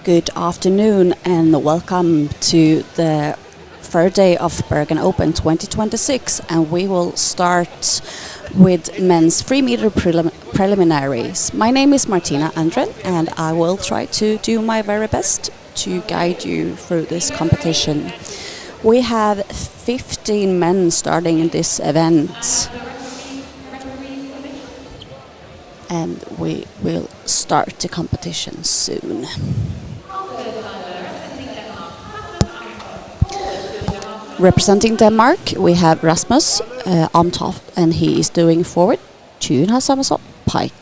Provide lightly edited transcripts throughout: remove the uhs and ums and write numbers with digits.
Good afternoon and welcome to the third day of Bergen Open 2026, and we will start with men's 3-meter preliminaries. My name is Martina Andren and I will try to do my very best to guide you through this competition. We have 15 men starting in this event, and we will start the competition soon. Representing Denmark, we have Rasmus Amtoft, and he is doing forward 2.5 somersault pike.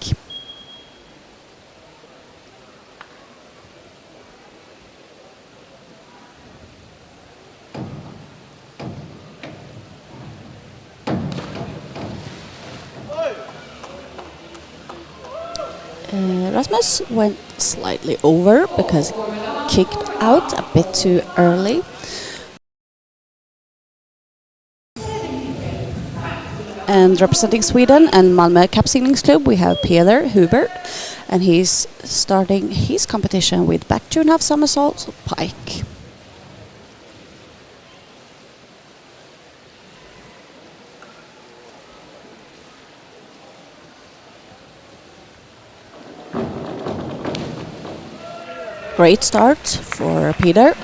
Rasmus went slightly over because he kicked out a bit too early. And representing Sweden and Malmö Kappseglingsklubb, we have Peder Hubert, and he's starting his competition with back 2.5 somersault pike. Great start for Peder.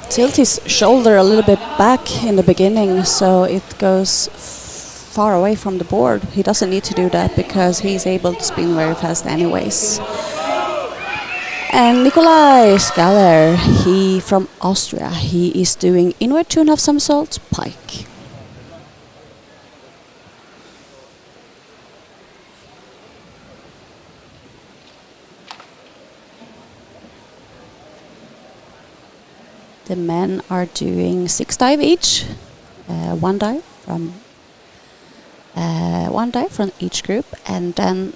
Tilt his shoulder a little bit back in the beginning so it goes far away from the board. He doesn't need to do that because he's able to spin very fast anyways. And Nikolai Skaller, he from Austria, he is doing inward 2.5 somersault pike. The men are doing 6 dive each, one dive from each group, and then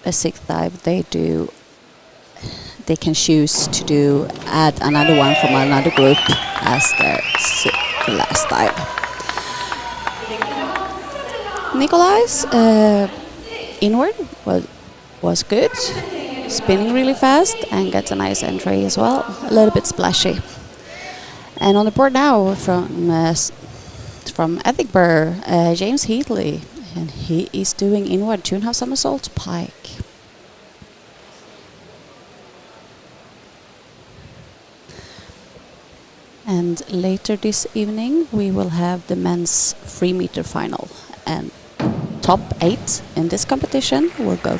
a 6th dive they can choose to add another one from another group as their last dive. Nikolai's inward was good, spinning really fast and gets a nice entry as well, a little bit splashy. And on the board now from Edinburgh, James Heatley, and he is doing inward 2.5 somersault pike. And later this evening we will have the men's 3-meter final, and top 8 in this competition will go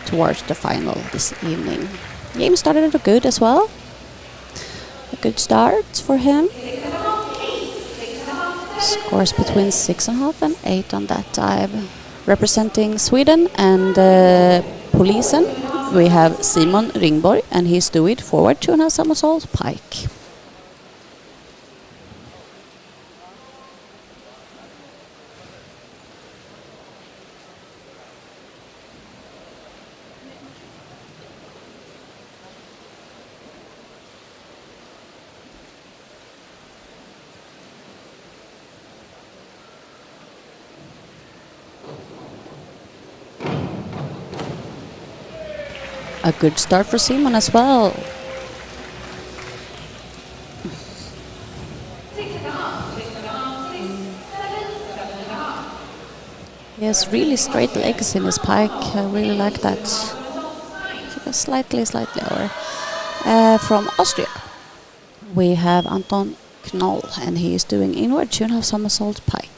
towards the final this evening. Game started good as well. A good start for him. Scores between 6.5 and 8 on that dive. Representing Sweden and Polisen, we have Simon Ringborg, and he's doing forward 2.5 somersault pike. A good start for Simon as well. He has really straight legs in his pike. I really like that. Slightly over. From Austria, we have Anton Knoll, and he is doing inward 2.5 somersault pike.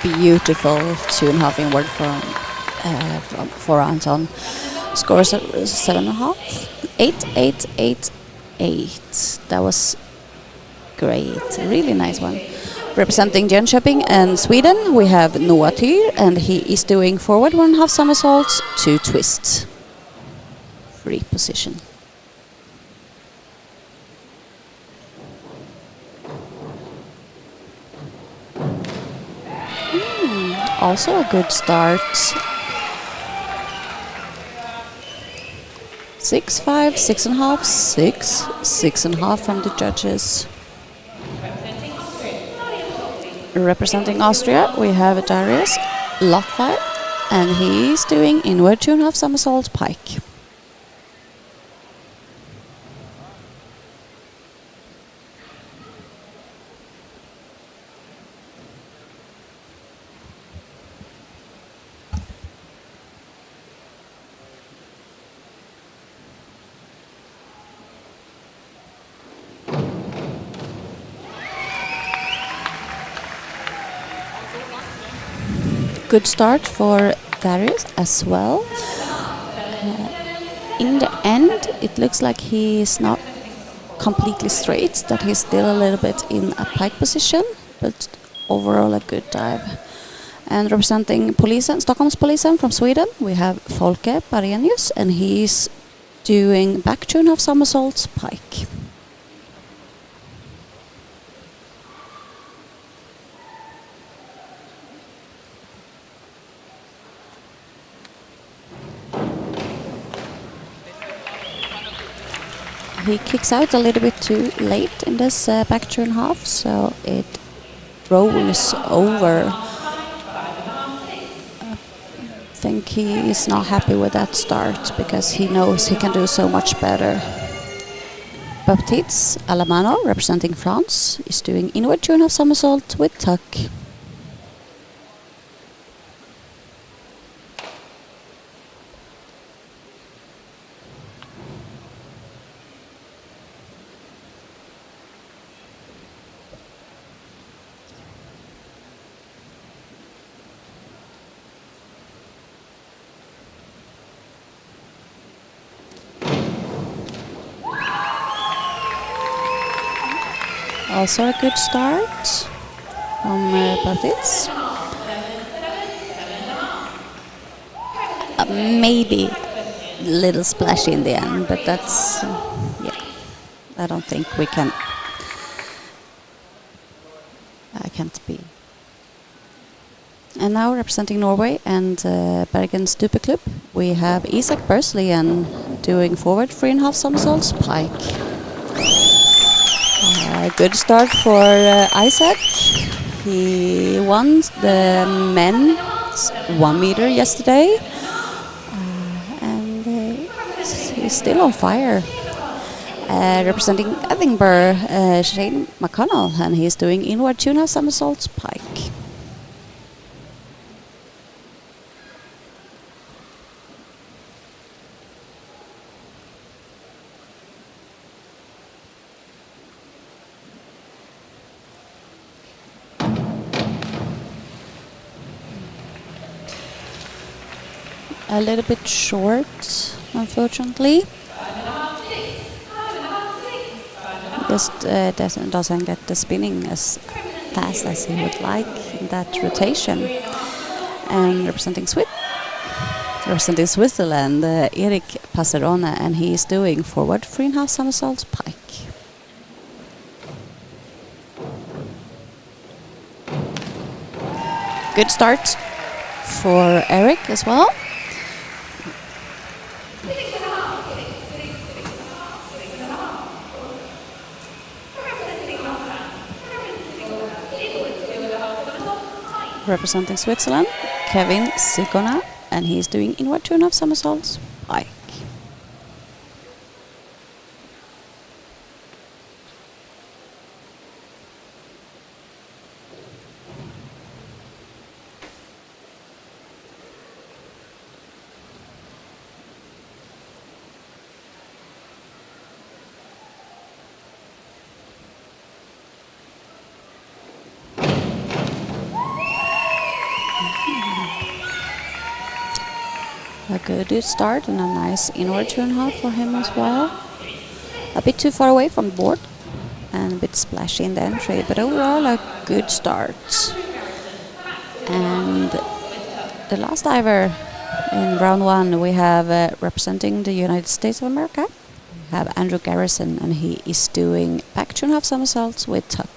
Beautiful 2.5 inward for Anton. Scores at 7.5. 8. That was great. Really nice one. Representing Jönköping and Sweden, we have Noah Tyr, and he is doing forward 1.5 somersaults, 2 twists. Free position. also a good start. 6-5, 6.5, 6, 6.5 from the judges. Representing Austria, we have Darius Lockfire, and he's doing inward 2.5 somersault pike. Good start for Darius as well. In the end, it looks like he's not completely straight, that he's still a little bit in a pike position, but overall a good dive. And representing Polisen, Stockholm's Polisen from Sweden, we have Folke Barenius, and he's doing back 2.5 somersaults pike. He kicks out a little bit too late in this back 2.5, so it rolls over. I think he is not happy with that start because he knows he can do so much better. Baptiste Alamano, representing France, is doing inward 2.5 somersault with tuck. Also a good start from Baptiste. Maybe a little splashy in the end, but that's, yeah, I don't think we can, I can't be. And now representing Norway and Bergen Stupeklubb, we have Isak Berslien doing forward 3.5 somersaults pike. Good start for Isaac. He won the men's 1 meter yesterday, and he's still on fire. Representing Edinburgh, Shane McConnell, and he's doing inward 2.5 somersaults pike. A little bit short, unfortunately. Just doesn't get the spinning as fast as he would like in that rotation. And representing Switzerland, Erik Passerone, and he is doing forward 3.5 somersaults pike. Good start for Erik as well. Representing Switzerland, Kevin Sikona, and he's doing inward 2.5 somersaults pike. A good start and a nice inward 2.5 for him as well. A bit too far away from the board and a bit splashy in the entry, but overall a good start. And the last diver in round 1, we have representing the United States of America, we have Andrew Garrison, and he is doing back 2.5 somersaults with tuck.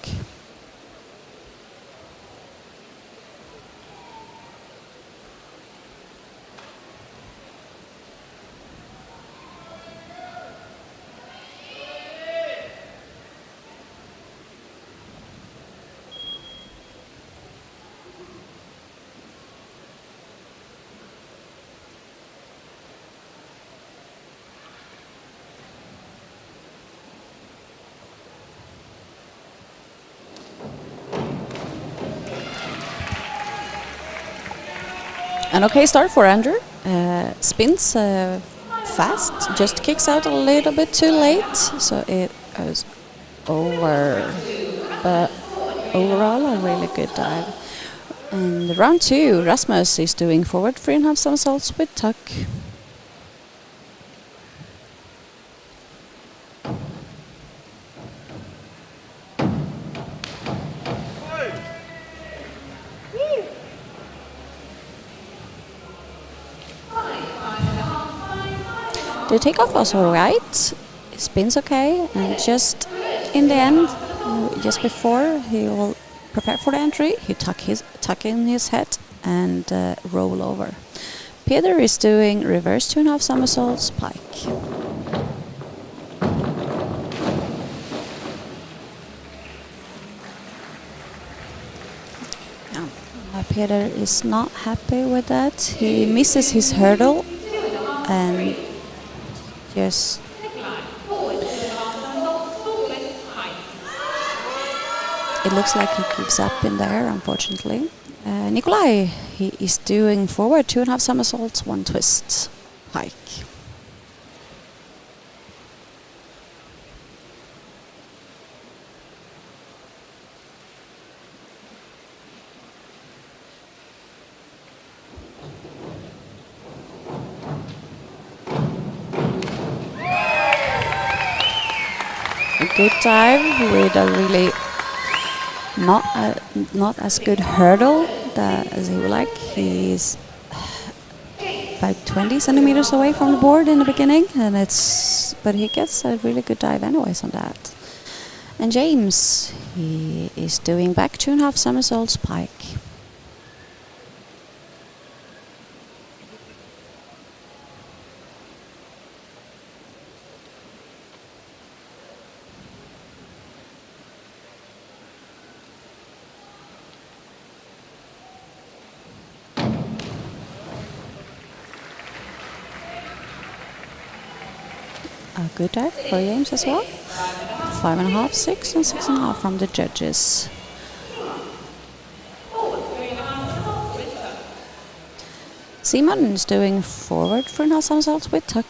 An okay start for Andrew. Spins fast, just kicks out a little bit too late, so it goes over. But overall, a really good dive. And round 2, Rasmus is doing forward 3.5 somersaults with tuck. The takeoff was alright, spins okay, and just in the end, just before he will prepare for the entry, he tuck in his head and roll over. Peter is doing reverse 2.5 somersaults pike. Peter is not happy with that. He misses his hurdle and just it looks like he gives up in there, unfortunately. Nikolai, he is doing forward 2.5 somersaults, 1 twist pike. A good dive with a really not as good hurdle as he would like. He's about 20 centimeters away from the board in the beginning, and but he gets a really good dive anyways on that. And James, he is doing back 2.5 somersaults pike. A good dive for James as well. 5.5, 6, and 6.5 from the judges. Simon is doing forward 3.5 somersaults with tuck.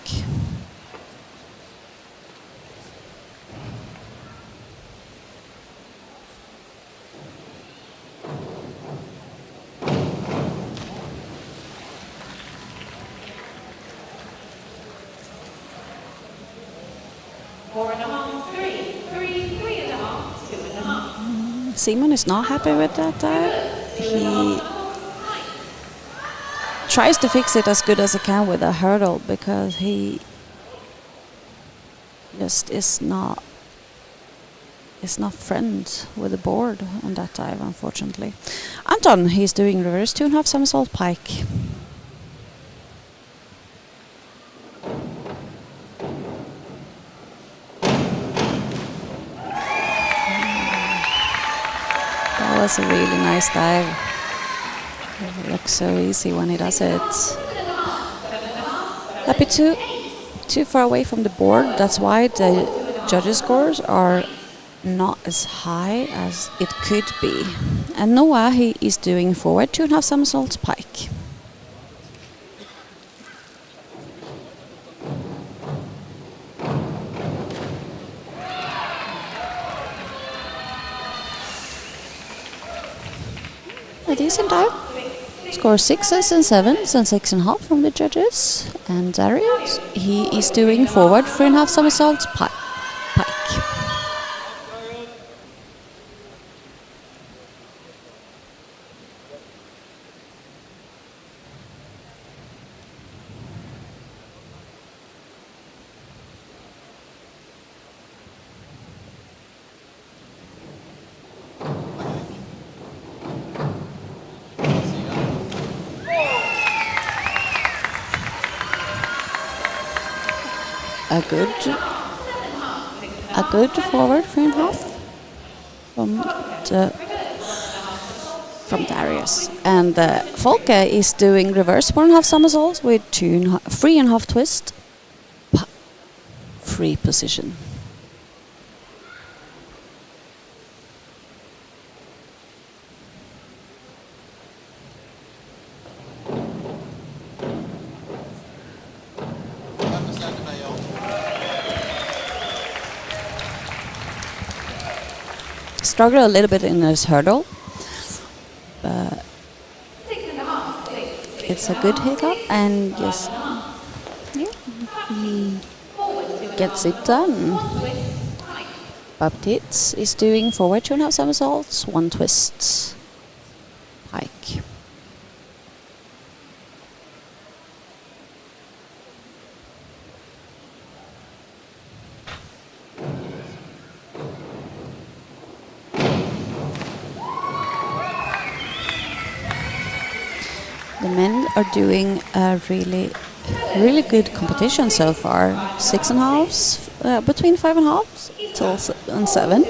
Simon is not happy with that dive. He tries to fix it as good as he can with a hurdle because he just is not friend with the board on that dive, unfortunately. Anton, he's doing reverse 2.5 somersault pike. That was a really nice dive. It looks so easy when he does it. A bit too far away from the board. That's why the judges' scores are not as high as it could be. And Noah, he is doing forward 2.5 somersaults pike. A decent dive. Score 6s and 7s and 6.5 from the judges. And Darius, he is doing forward 3.5 somersaults pike. A good forward 3.5 from Darius. And Folke is doing reverse 1.5 somersaults with 3.5 twist. Free position. struggled a little bit in his hurdle, but it's a good hiccup, and yes, yeah, he gets it done. Baptiste is doing forward 2.5 somersaults, 1 twist, pike. The men are doing a really good competition so far. 6.5s, between 5.5s and 7.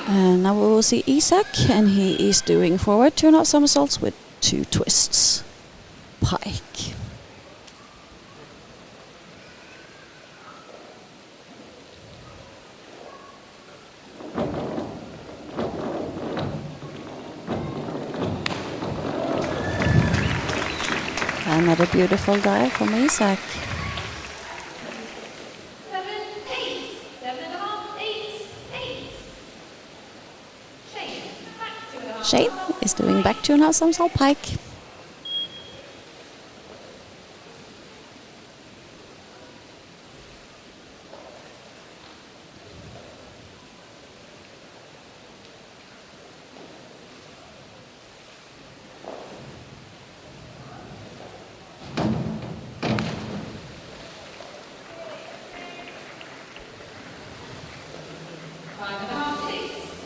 And now we will see Isak, and he is doing forward 2.5 somersaults with 2 twists, pike. Another beautiful dive from Isak. 7, 8, 7.5, 8, 8. Shane is doing back 2.5 somersault pike.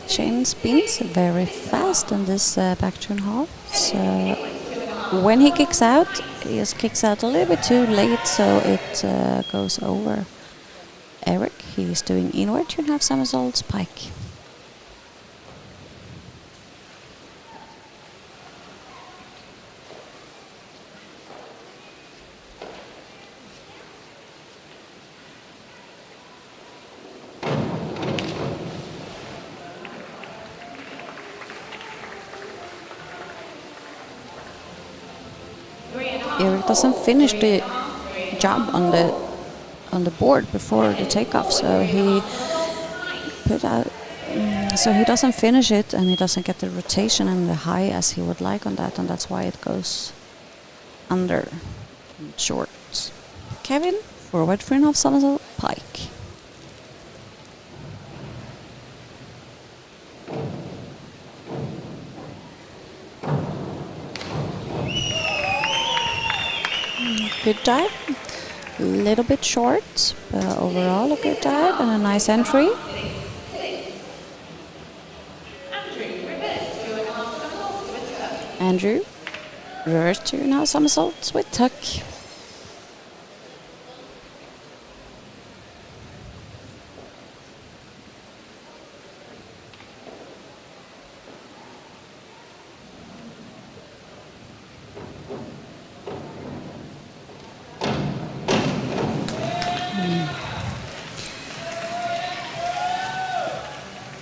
Shane spins very fast in this back 2.5. So when he kicks out, he just kicks out a little bit too late, so it goes over Eric. He's doing inward 2.5 somersaults pike. Eric doesn't finish the job on the board before the takeoff, so he put out. So he doesn't finish it, and he doesn't get the rotation and the high as he would like on that, and that's why it goes under short. Kevin, forward 3.5 somersault pike. Good dive, a little bit short, but overall a good dive and a nice entry. Andrew, reverse 2.5 somersaults with tuck.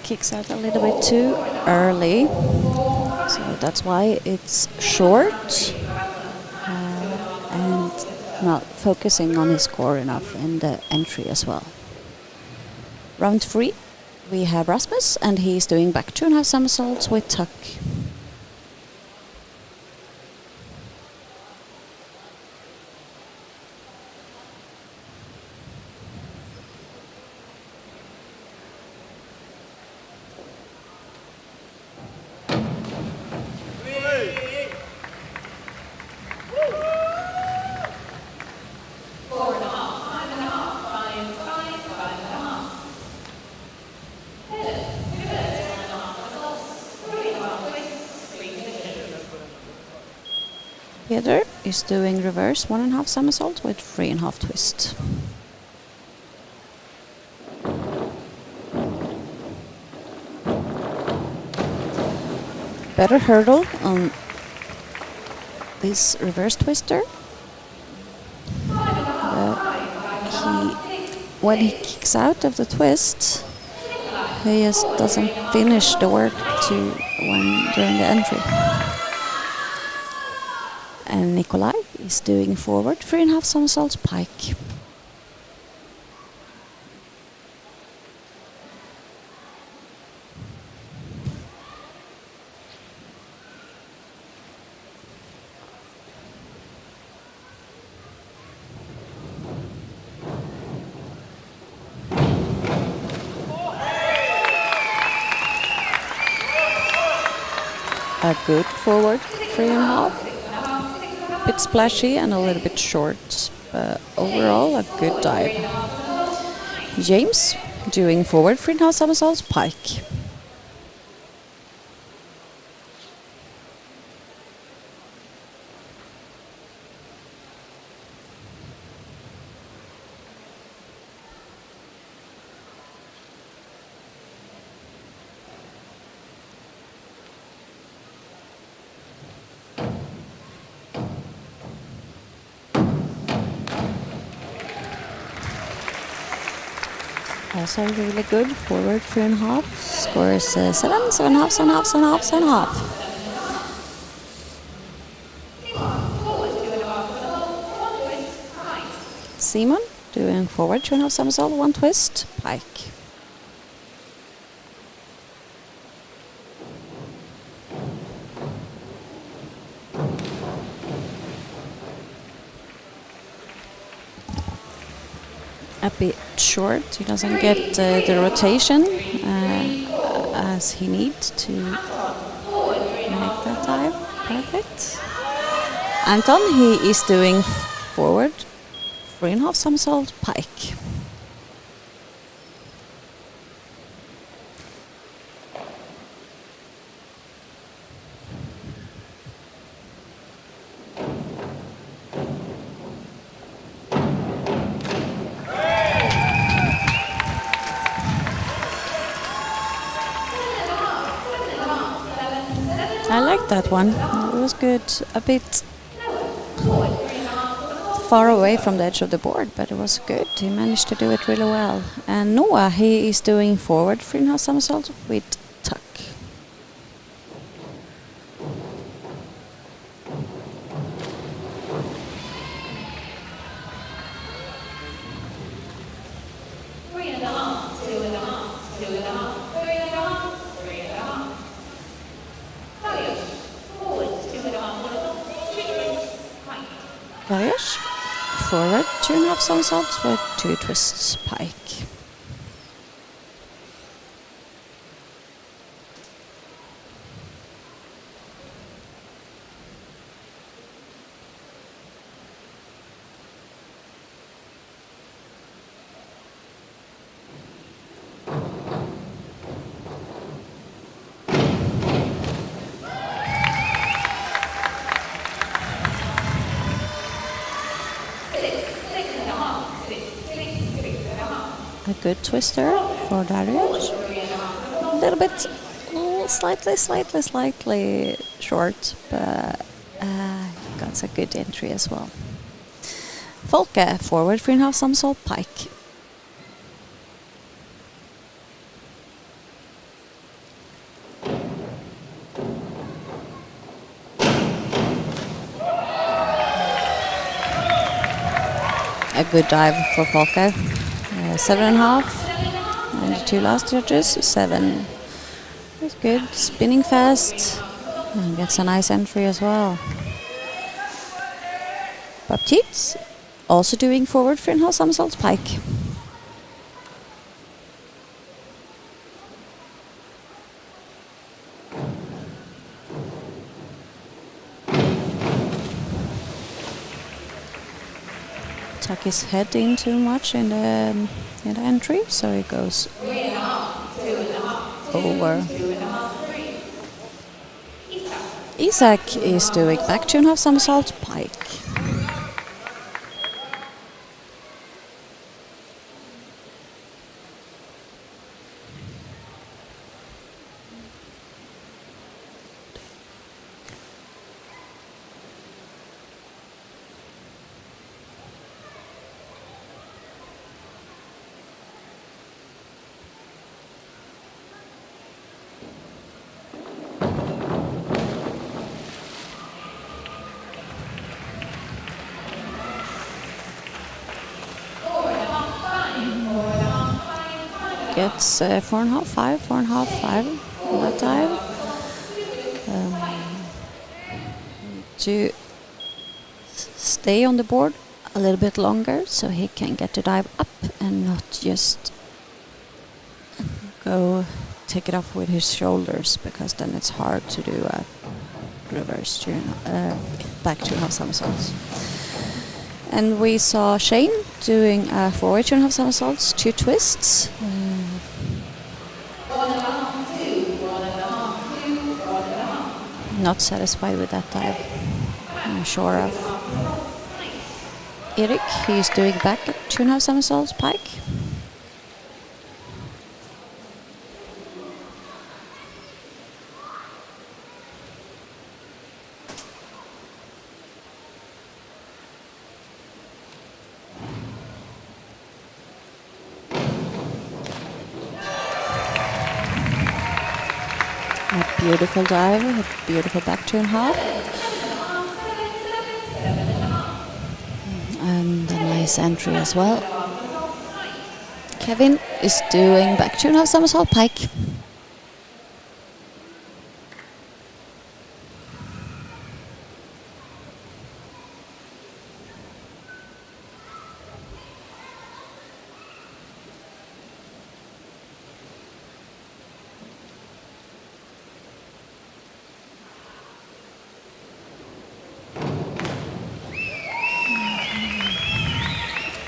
Kicks out a little bit too early, so that's why it's short and not focusing on his core enough in the entry as well. Round 3, we have Rasmus, and he's doing back 2.5 somersaults with tuck. Peder is doing reverse 1.5 somersault with 3.5 twist. Better hurdle on this reverse twister. When he kicks out of the twist, he just doesn't finish the work during the entry. And Nikolai is doing forward 3.5 somersaults pike. a good forward 3.5. Bit splashy and a little bit short, but overall a good dive. James doing forward 3.5 somersaults pike. Also really good forward 3.5. Scores 7.5, 7.5, 7.5, 7.5. Simon doing forward 2.5 somersault, 1 twist, pike. A bit short, he doesn't get the rotation as he needs to make that dive perfect. Anton, he is doing forward 3.5 somersault pike. I like that one. It was good. A bit far away from the edge of the board, but it was good. He managed to do it really well. And Noah, he is doing forward 3.5 somersaults with tuck. Various forward 2.5 somersaults with 2 twists pike. A good twister for Darius. A little bit, slightly short, but got a good entry as well. Folke forward 3.5 somersault pike. A good dive for Folke. 7.5. And the 2 last judges, 7. That's good. Spinning fast. And gets a nice entry as well. Baptiste also doing forward 3.5 somersaults pike. Tuck his head in too much in the entry, so he goes over. Isaac is doing back 2.5 somersaults pike. Gets 4.5, 5, 4.5, 5 on that dive. To stay on the board a little bit longer so he can get the dive up and not just go take it off with his shoulders, because then it's hard to do a reverse back 2.5 somersaults. And we saw Shane doing a forward 2.5 somersaults, 2 twists. Not satisfied with that dive, I'm sure of. Erik, he's doing back 2.5 somersaults pike. A beautiful dive, a beautiful back 2.5. And a nice entry as well. Kevin is doing back 2.5 somersault pike.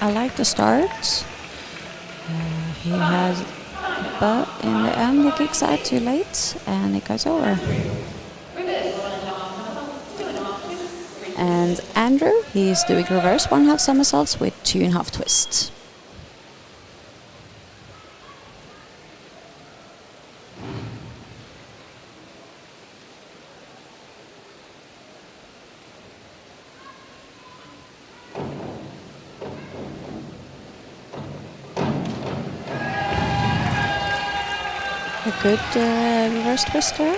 I like the start. He has, but in the end he kicks out too late and it goes over. And Andrew, he's doing reverse 1.5 somersaults with 2.5 twists. A good reverse twister.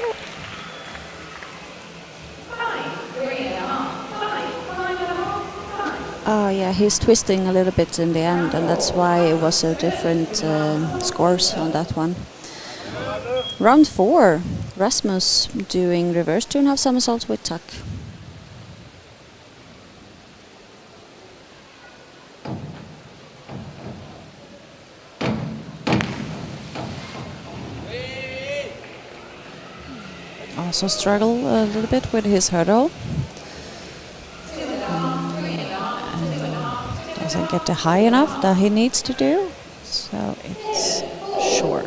Oh yeah, he's twisting a little bit in the end, and that's why it was a different scores on that one. Round 4, Rasmus doing reverse 2.5 somersaults with tuck. Also struggle a little bit with his hurdle. Doesn't get the high enough that he needs to do, so it's short.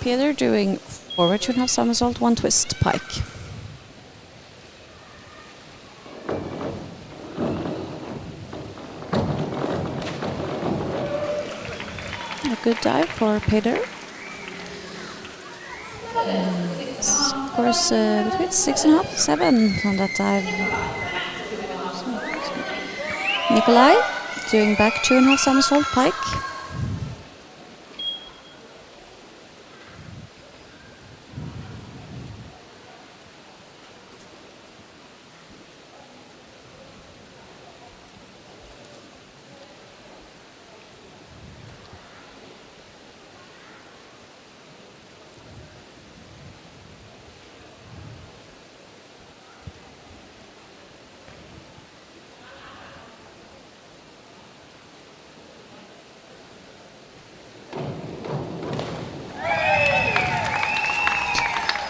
Peter doing forward 2.5 somersault, 1 twist pike. A good dive for Peter. Scores between 6.5 to 7 on that dive. Nikolai doing back 2.5 somersault pike.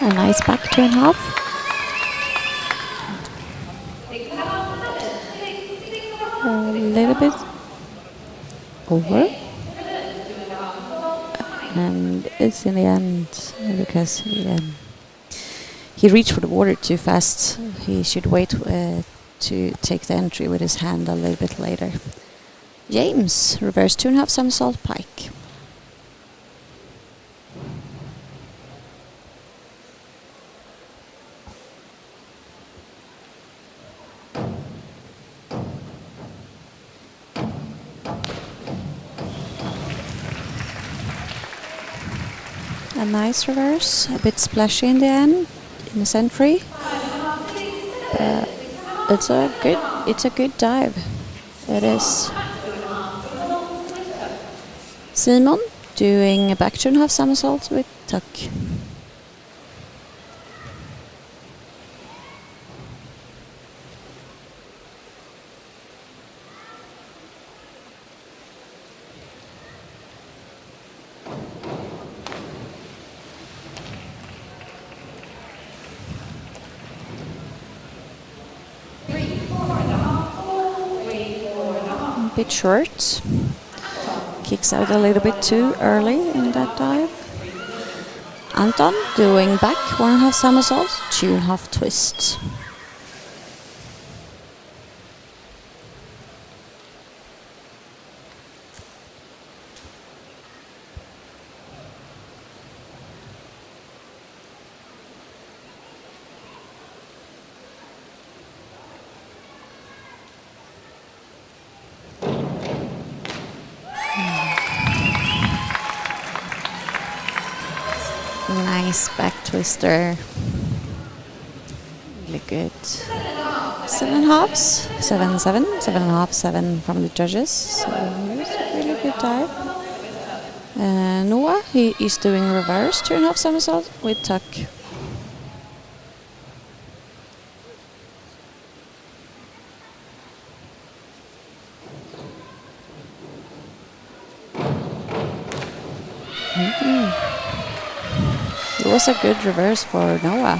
A nice back 2.5. A little bit over. And it's in the end because he reached for the water too fast. He should wait to take the entry with his hand a little bit later. James, reverse 2.5 somersault pike. A nice reverse, a bit splashy in the end, in the century. It's a good dive. It is. Simon doing a back 2.5 somersaults with tuck. a bit short. Kicks out a little bit too early in that dive. Anton doing back 1.5 somersaults, 2.5 twists. Nice back twister. Really good. 7.5s, 7, 7, 7.5, 7 from the judges. So it was a really good dive. Noah, he is doing reverse 2.5 somersaults with tuck. It was a good reverse for Noah.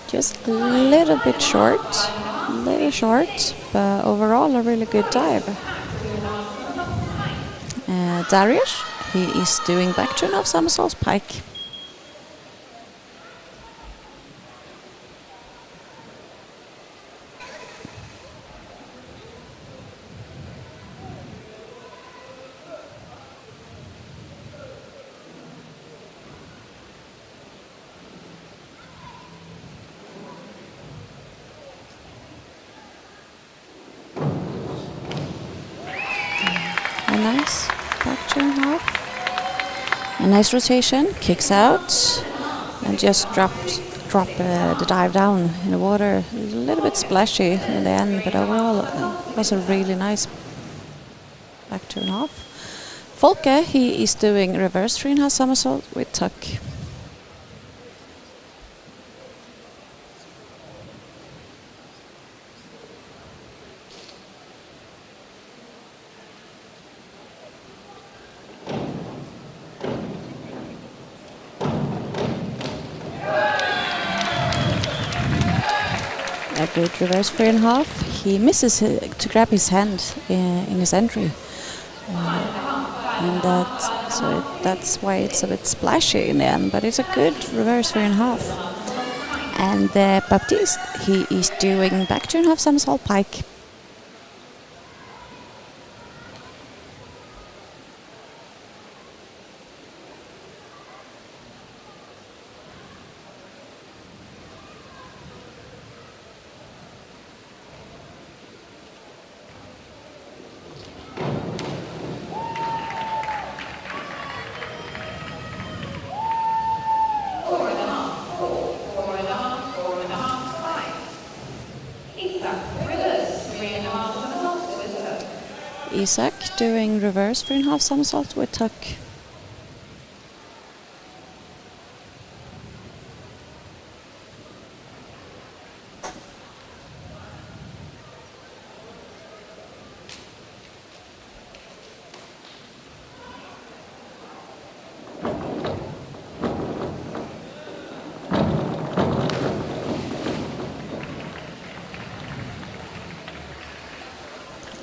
Just a little bit short, but overall a really good dive. Darius, he is doing back 2.5 somersaults pike. A nice back 2.5. A nice rotation, kicks out, and just drop the dive down in the water. A little bit splashy in the end, but overall it was a really nice back 2.5. Folke, he is doing reverse 3.5 somersault with tuck. A good reverse 3.5. He misses to grab his hand in his entry, and that's why it's a bit splashy in the end. But it's a good reverse 3.5. And Baptiste, he is doing back 2.5 somersault pike. Isak doing reverse 3.5 somersault with tuck.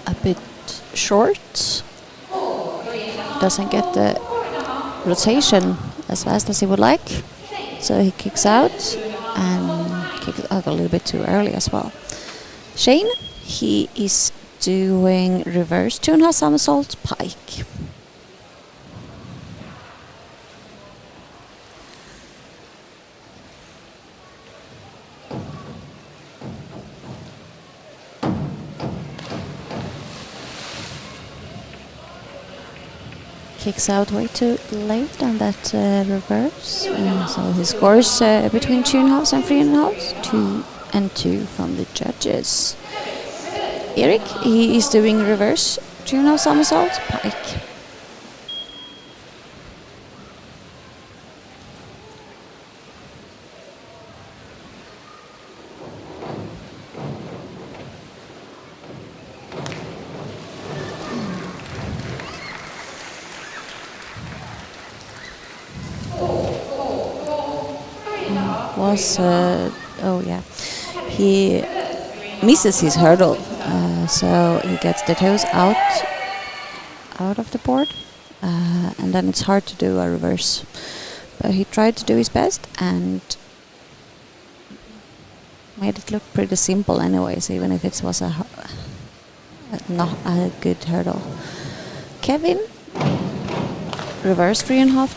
A bit short, doesn't get the rotation as fast as he would like, so he kicks out and kicks out a little bit too early as well. Shane, he is doing reverse 2.5 somersault pike. Kicks out way too late on that reverse, so he scores between 2.5 and 3.5, 2 and 2 from the judges. Eric, he is doing reverse 2.5 somersault pike. He misses his hurdle So he gets the toes out of the board, and then it's hard to do a reverse. But he tried to do his best and made it look pretty simple anyways, even if it was not a good hurdle. Kevin, reverse 3.5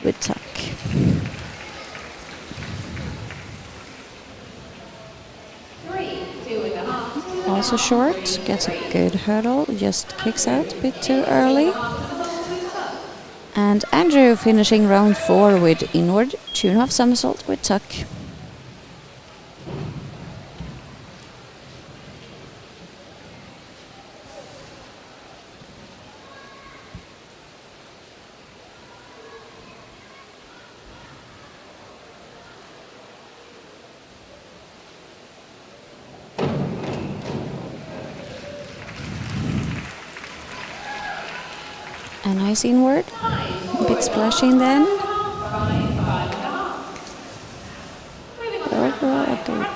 with tuck. Also short, gets a good hurdle, just kicks out a bit too early. And Andrew finishing round 4 with inward 2.5 somersault with tuck. A nice inward, a bit splashing then. Overall a good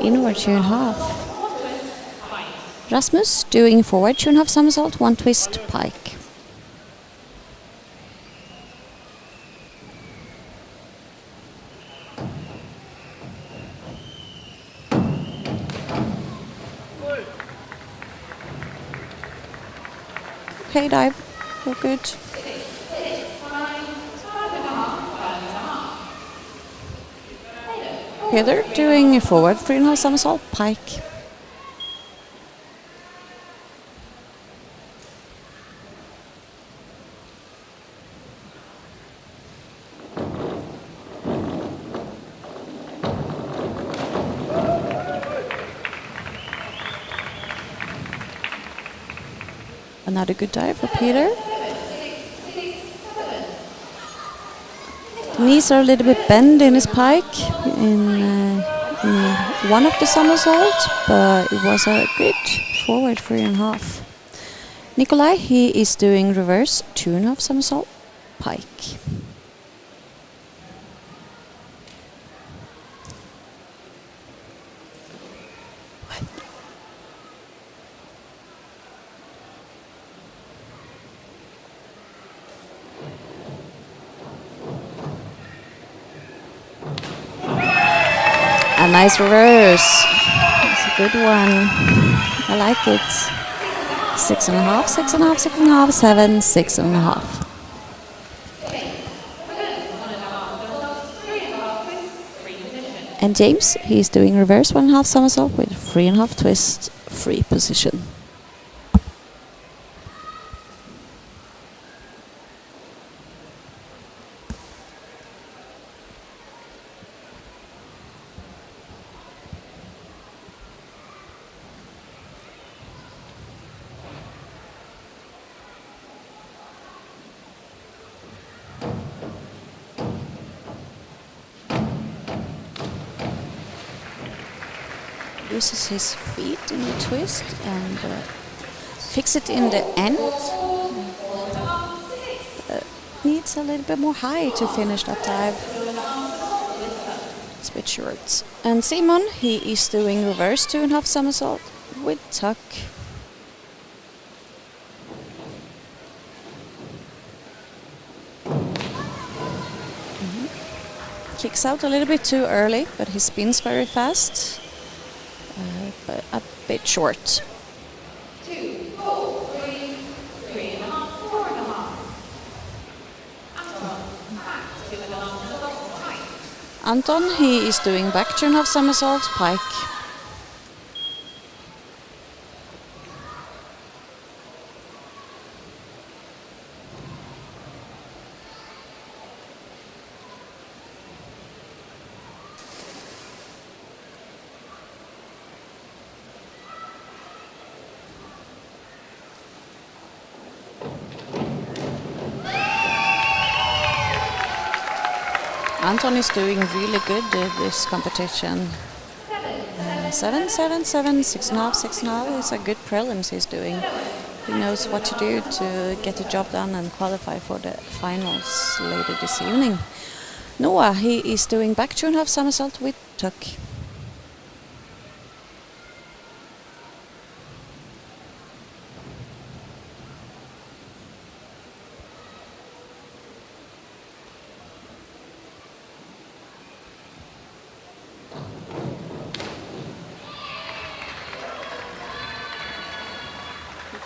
inward 2.5. Rasmus doing forward 2.5 somersault, 1 twist pike. Okay, dive. All good. Heather doing a forward 3.5 somersault pike. Another good dive for Peter. Knees are a little bit bent in his pike in one of the somersaults, but it was a good forward 3.5. Nikolai, he is doing reverse 2.5 somersault pike. A nice reverse. It's a good one. I like it. 6.5, 6.5, 6.5, 7, 6.5. And James, he's doing reverse 1.5 somersault with 3.5 twist, free position. Uses his feet in the twist and fix it in the end. Needs a little bit more high to finish that dive. It's a bit short. And Simon, he is doing reverse 2.5 somersault with tuck. Kicks out a little bit too early, but he spins very fast. But a bit short. 2, 4, 3, 3.5, 4.5. Anton, he is doing back 2.5 somersaults pike. Anton is doing really good this competition. 7, 7, 7, 6.5, 6.5 is a good prelims he's doing. He knows what to do to get the job done and qualify for the finals later this evening. Noah, he is doing back 2.5 somersault with tuck.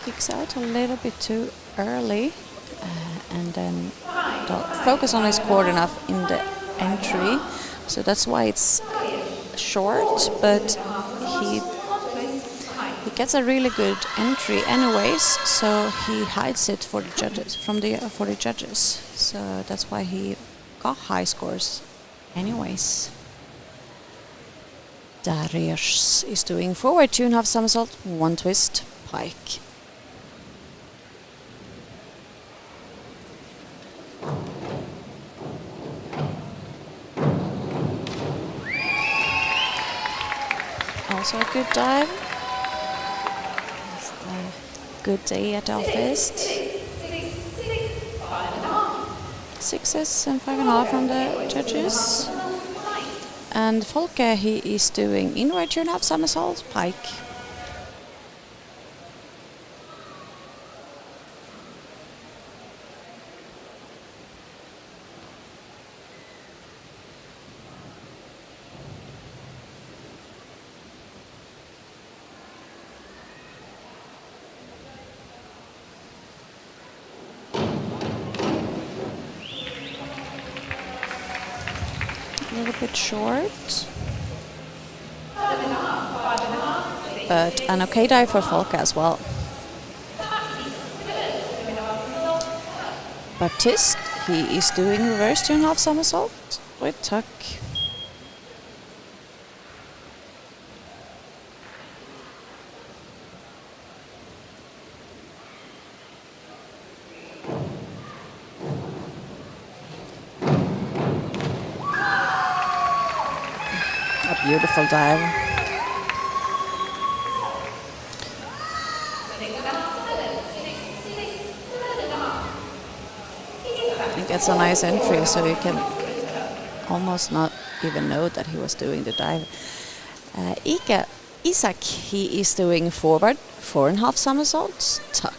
kicks out a little bit too early, and then don't focus on his court enough in the entry, so that's why it's short, but he gets a really good entry anyways, so he hides it for the judges for the judges. So that's why he got high scores anyways. Darius is doing forward 2.5 somersault, 1 twist, pike. Also a good dive. It's a good day at the office. 6s and 5.5 from the judges. And Folke, he is doing inward 2.5 somersault, pike. A little bit short, but an okay dive for Folke as well. Baptiste, he is doing reverse 2.5 somersault with tuck. A beautiful dive. He gets a nice entry, so you can almost not even know that he was doing the dive. Isaac, he is doing forward 4.5 somersaults, tuck.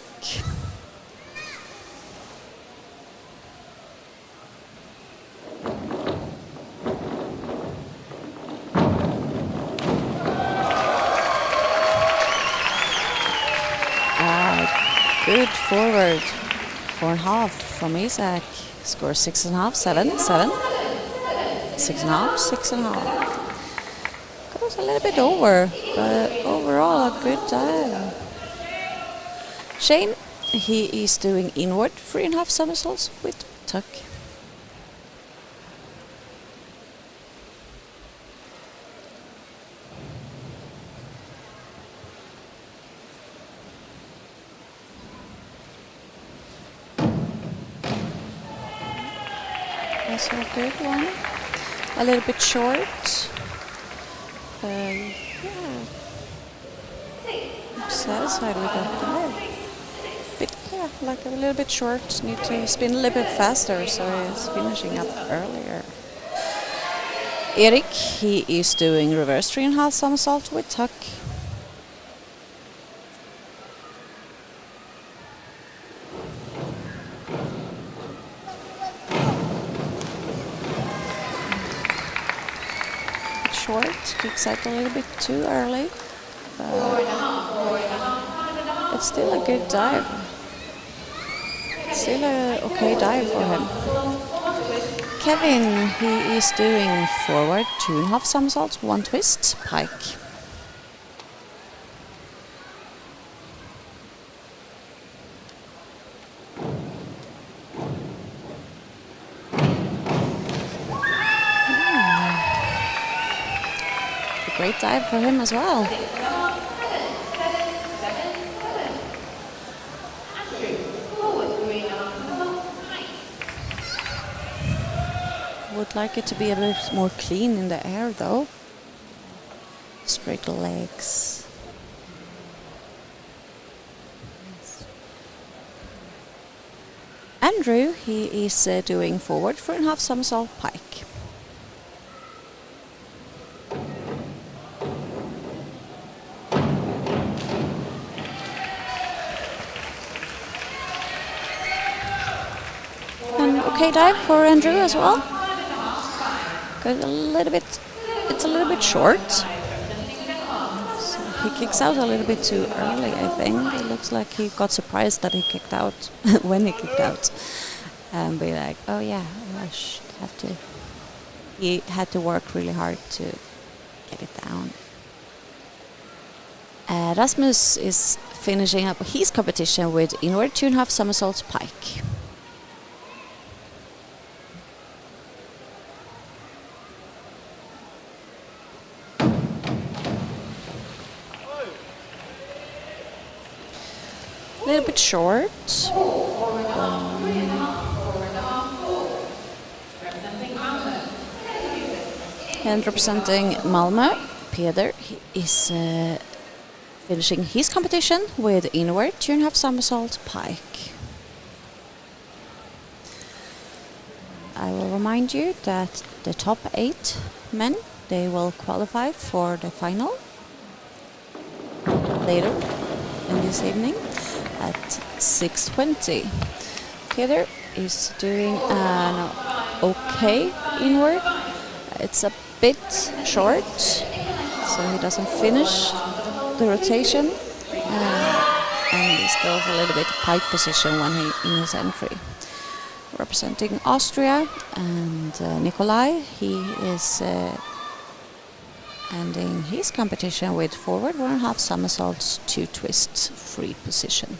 Good forward, 4.5 from Isaac. Score 6.5, 7, 7, 6.5, 6.5. Goes a little bit over, but overall a good dive. Shane, he is doing inward 3.5 somersaults with tuck. Also a good one. A little bit short. Yeah. I'm satisfied with that dive. Like a little bit short. Need to spin a little bit faster, so he's finishing up earlier. Erik, he is doing reverse 3.5 somersault with tuck. Short, kicks out a little bit too early, but it's still a good dive. Still a okay dive for him. Kevin, he is doing forward 2.5 somersaults, 1 twist, pike. Great dive for him as well. Would like it to be a bit more clean in the air though. Straight legs. Andrew, he is doing forward 4.5 somersault, pike. Okay dive for Andrew as well. Goes a little bit, it's a little bit short. So He kicks out a little bit too early, I think. It looks like he got surprised that he kicked out when he kicked out. And be like, oh yeah, I should have to. He had to work really hard to get it down. Rasmus is finishing up his competition with inward 2.5 somersaults pike. A little bit short. And representing Malmö, Peder, he is finishing his competition with inward 2.5 somersault pike. I will remind you that the top 8 men, they will qualify for the final later in this evening at 6:20. Peder is doing an okay inward. It's a bit short, so he doesn't finish the rotation, and he still has a little bit pike position when he in his entry. Representing Austria and Nikolai, he is ending his competition with forward 1.5 somersaults, 2 twists, free position.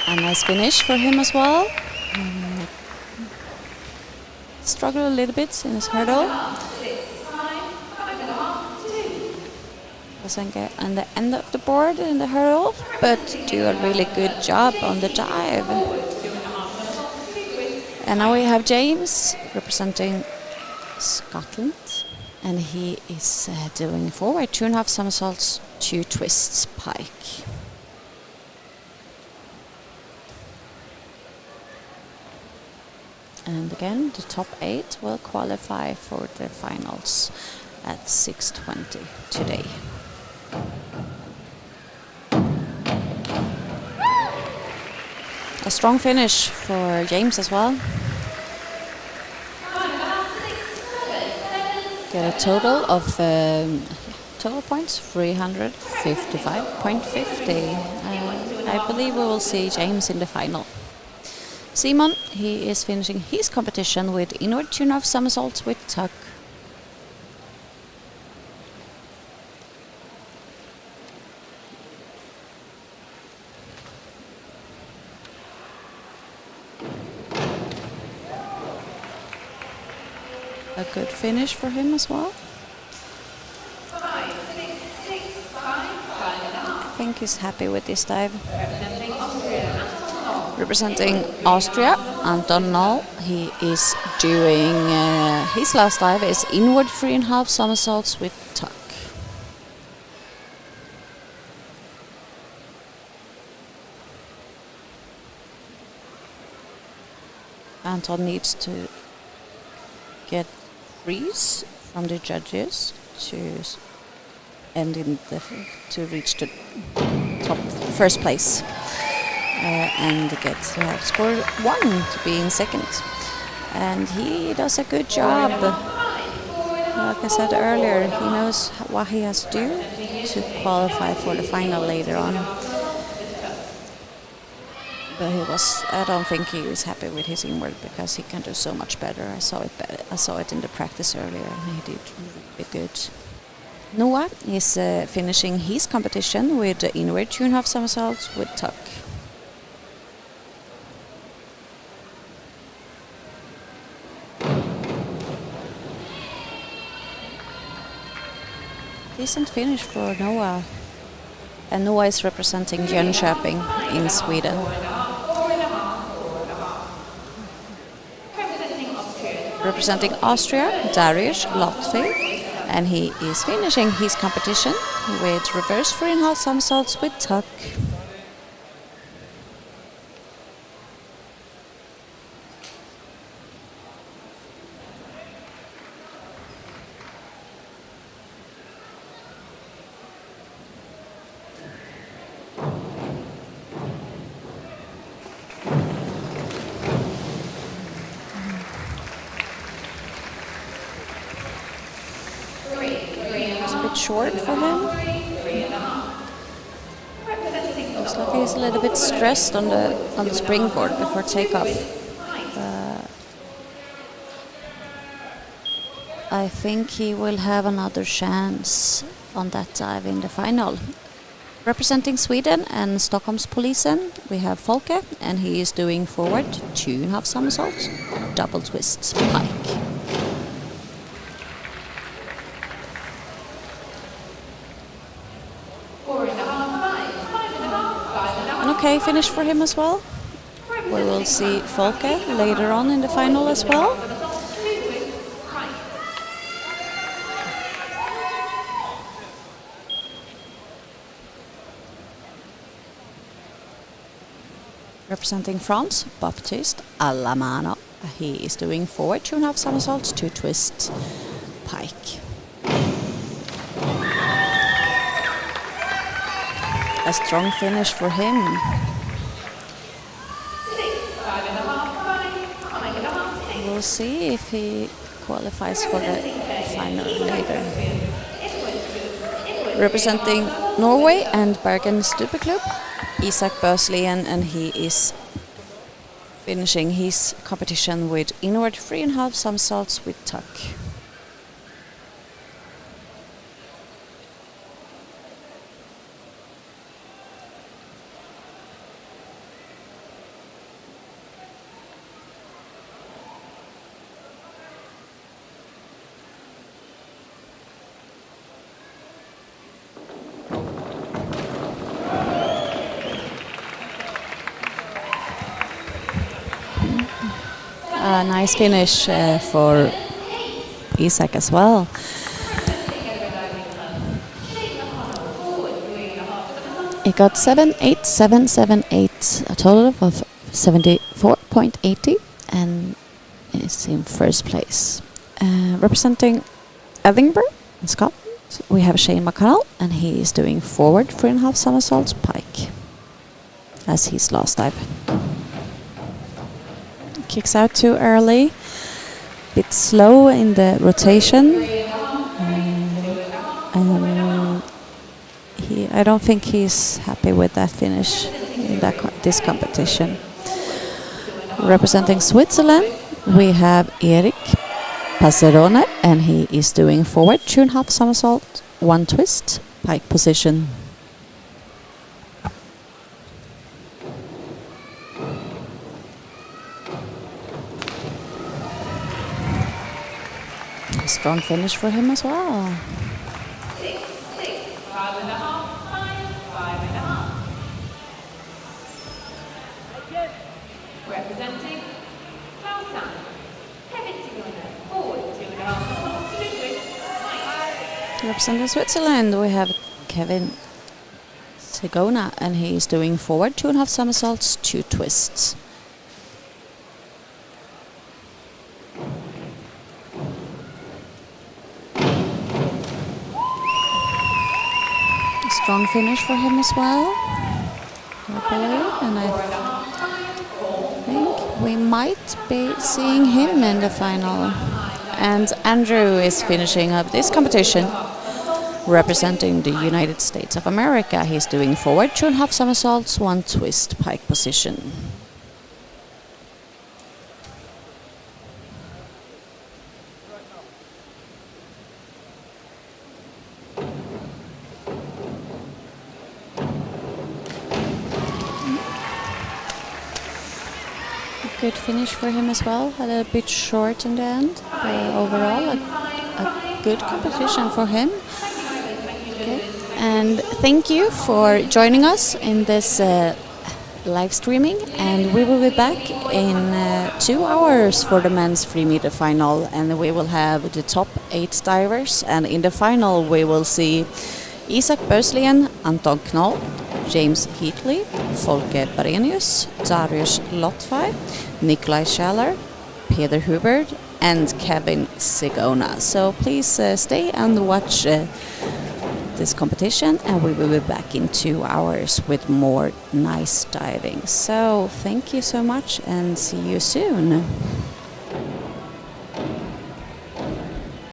A nice finish for him as well. Struggled a little bit in his hurdle. Doesn't get on the end of the board in the hurdle, but do a really good job on the dive. And now we have James representing Scotland, and he is doing forward 2.5 somersaults, 2 twists pike. And again, the top 8 will qualify for the finals at 6:20 today. A strong finish for James as well. Get a total of total points 355.50. I believe we will see James in the final. Simon, he is finishing his competition with inward 2.5 somersaults with tuck. A good finish for him as well. I think he's happy with this dive. Representing Austria, Anton Noll, he is doing his last dive is inward 3.5 somersaults with tuck. Anton needs to get freeze from the judges to end in to reach the top first place. And gets score 1 to be in second. And he does a good job. Like I said earlier, he knows what he has to do to qualify for the final later on. But I don't think he was happy with his inward because he can do so much better. I saw it in the practice earlier, and he did really good. Noah is finishing his competition with the inward 2.5 somersaults with tuck. Decent finish for Noah. And Noah is representing Jönköping in Sweden. Representing Austria, Darius Lotfi, and he is finishing his competition with reverse 3.5 somersaults with tuck. short for him. Looks like he's a little bit stressed on the springboard before takeoff. I think he will have another chance on that dive in the final. Representing Sweden and Stockholmspolisen, we have Folke, and he is doing forward 2.5 somersaults, double twists, pike. An okay finish for him as well. We will see Folke later on in the final as well. Representing France, Baptiste Alamano. He is doing forward 2.5 somersaults, 2 twists, pike. A strong finish for him. We'll see if he qualifies for the final later. Representing Norway and Bergen Open, Isak Bøslien, and he is finishing his competition with inward 3.5 somersaults with tuck. A nice finish for Isak as well. He got 7.8778, a total of 74.80, and is in first place. Representing Edinburgh in Scotland, we have Shane McConnell, and he is doing forward 3.5 somersaults pike as his last dive. Kicks out too early, bit slow in the rotation, and I don't think he's happy with that finish in this competition. Representing Switzerland, we have Erik Passerone, and he is doing forward 2.5 somersault, 1 twist, pike position. A strong finish for him as well. 6, 5.5, 5.5. Representing Klausan, Kevin Sigona, forward 2.5. Representing Switzerland, we have Kevin Sigona, and he is doing forward 2.5 somersaults, 2 twists. Strong finish for him as well, I believe, and I think we might be seeing him in the final. And Andrew is finishing up this competition, representing the United States of America. He's doing forward 2.5 somersaults, 1 twist, pike position. Good finish for him as well. Had a bit short in the end. Overall, a good competition for him. Okay. And thank you for joining us in this live streaming. And we will be back in 2 hours for the men's 3 meter final. And we will have the top 8 divers. And in the final, we will see Isak Bøslien, Anton Knoll, James Heatley, Folke Barenius, Darius Lotfai, Nikolai Schaller, Peter Hubert, and Kevin Sigona. So please stay and watch this competition, and we will be back in 2 hours with more nice diving. So thank you so much, and see you soon.